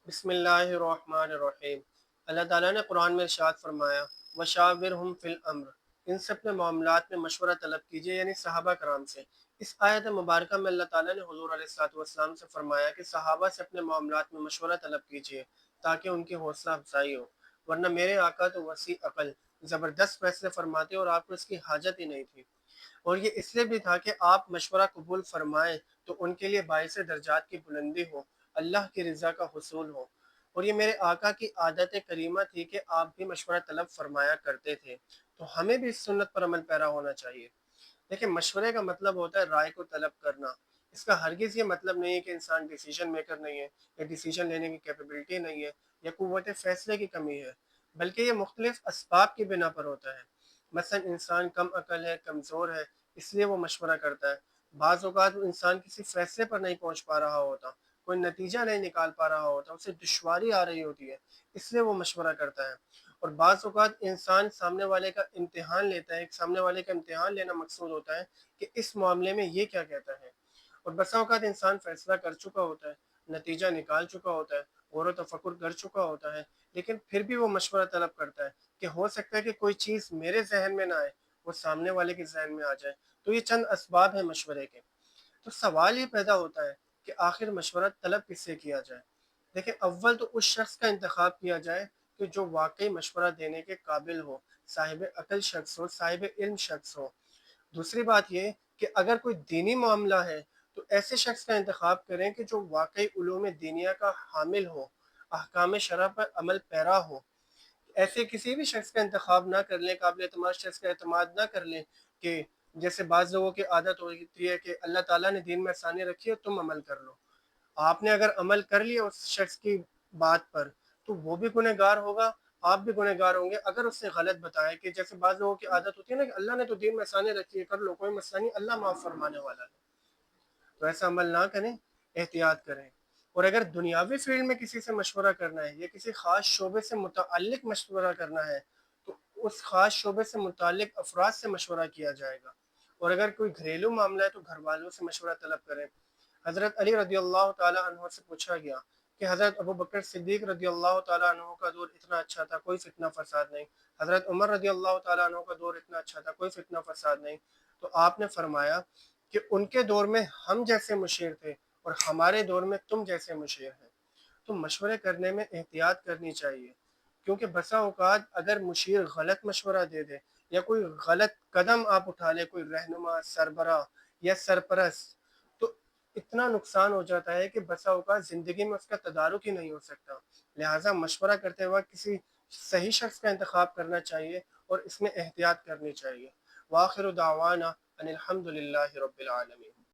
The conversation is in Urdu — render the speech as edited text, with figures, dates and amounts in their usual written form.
بسم اللہ الرحمن الرحیم۔ اللہ تعالیٰ نے قرآن میں ارشاد فرمایا وشاورہم فی الامر، ان سب کے معاملات میں مشورہ طلب کیجیے، یعنی صحابہ کرام سے۔ اس آیت مبارکہ میں اللہ تعالیٰ نے حضور علیہ الصلوۃ والسلام سے فرمایا کہ صحابہ سے اپنے معاملات میں مشورہ طلب کیجیے تاکہ ان کی حوصلہ افزائی ہو، ورنہ میرے آقا تو وسیع عقل زبردست فیصلے فرماتے اور آپ کو اس کی حاجت ہی نہیں تھی، اور یہ اس لیے بھی تھا کہ آپ مشورہ قبول فرمائیں تو ان کے لیے باعث درجات کی بلندی ہو، اللہ کی رضا کا حصول ہو۔ اور یہ میرے آقا کی عادت کریمہ تھی کہ آپ بھی مشورہ طلب فرمایا کرتے تھے، تو ہمیں بھی اس سنت پر عمل پیرا ہونا چاہیے۔ دیکھیں، مشورے کا مطلب ہوتا ہے رائے کو طلب کرنا۔ اس کا ہرگز یہ مطلب نہیں ہے کہ انسان ڈیسیجن میکر نہیں ہے، یا ڈیسیجن لینے کی کیپیبلٹی نہیں ہے، یا قوت فیصلے کی کمی ہے، بلکہ یہ مختلف اسباب کی بنا پر ہوتا ہے۔ مثلا انسان کم عقل ہے، کمزور ہے، اس لیے وہ مشورہ کرتا ہے۔ بعض اوقات وہ انسان کسی فیصلے پر نہیں پہنچ پا رہا ہوتا، کوئی نتیجہ نہیں نکال پا رہا ہوتا، اسے دشواری آ رہی ہوتی ہے، اس لیے وہ مشورہ کرتا ہے۔ اور بعض اوقات انسان سامنے والے کا امتحان لیتا ہے، سامنے والے کا امتحان لینا مقصود ہوتا ہے کہ اس معاملے میں یہ کیا کہتا ہے۔ اور بسا اوقات انسان فیصلہ کر چکا ہوتا ہے، نتیجہ نکال چکا ہوتا ہے، غور و تفکر کر چکا ہوتا ہے، لیکن پھر بھی وہ مشورہ طلب کرتا ہے کہ ہو سکتا ہے کہ کوئی چیز میرے ذہن میں نہ آئے، وہ سامنے والے کے ذہن میں آ جائے۔ تو یہ چند اسباب ہیں مشورے کے۔ تو سوال یہ پیدا ہوتا ہے کہ آخر مشورہ طلب کس سے کیا جائے؟ دیکھیں، اول تو اس شخص کا انتخاب کیا جائے کہ جو واقعی مشورہ دینے کے قابل ہو، صاحب عقل شخص ہو، صاحب علم شخص ہو۔ دوسری بات یہ کہ اگر کوئی دینی معاملہ ہے تو ایسے شخص کا انتخاب کریں کہ جو واقعی علوم دینیہ کا حامل ہو، احکام شرع پر عمل پیرا ہو۔ ایسے کسی بھی شخص کا انتخاب نہ کر لیں، قابل اعتماد شخص کا اعتماد نہ کر لیں کہ جیسے بعض لوگوں کی عادت ہوتی ہے کہ اللہ تعالیٰ نے دین میں آسانی رکھی ہے، تم عمل کر لو۔ آپ نے اگر عمل کر لیا اس شخص کی بات پر تو وہ بھی گنہگار ہوگا، آپ بھی گنہگار ہوں گے۔ اگر اس نے غلط بتایا کہ جیسے بعض لوگوں کی عادت ہوتی ہے نا کہ اللہ نے تو دین میں آسانی رکھی ہے، کر لو، کوئی مسئلہ نہیں، اللہ معاف فرمانے والا ہے، تو ایسا عمل نہ کریں، احتیاط کریں۔ اور اگر دنیاوی فیلڈ میں کسی سے مشورہ کرنا ہے یا کسی خاص شعبے سے متعلق مشورہ کرنا ہے تو اس خاص شعبے سے متعلق افراد سے مشورہ کیا جائے گا۔ اور اگر کوئی گھریلو معاملہ ہے تو گھر والوں سے مشورہ طلب کریں۔ حضرت علی رضی اللہ تعالیٰ عنہ سے پوچھا گیا کہ حضرت ابو بکر صدیق رضی اللہ تعالیٰ عنہ کا دور اتنا اچھا تھا، کوئی فتنہ فساد نہیں، حضرت عمر رضی اللہ تعالیٰ عنہ کا دور اتنا اچھا تھا، کوئی فتنہ فساد نہیں، تو آپ نے فرمایا کہ ان کے دور میں ہم جیسے مشیر تھے اور ہمارے دور میں تم جیسے مشیر ہیں۔ تو مشورے کرنے میں احتیاط کرنی چاہیے، کیونکہ بسا اوقات اگر مشیر غلط مشورہ دے دے یا کوئی غلط قدم آپ اٹھا لے، کوئی رہنما، سربراہ یا سرپرست، تو اتنا نقصان ہو جاتا ہے کہ بسا اوقات زندگی میں اس کا تدارک ہی نہیں ہو سکتا۔ لہٰذا مشورہ کرتے وقت کسی صحیح شخص کا انتخاب کرنا چاہیے اور اس میں احتیاط کرنی چاہیے۔ وآخر دعوانا ان الحمد للہ رب العالمین۔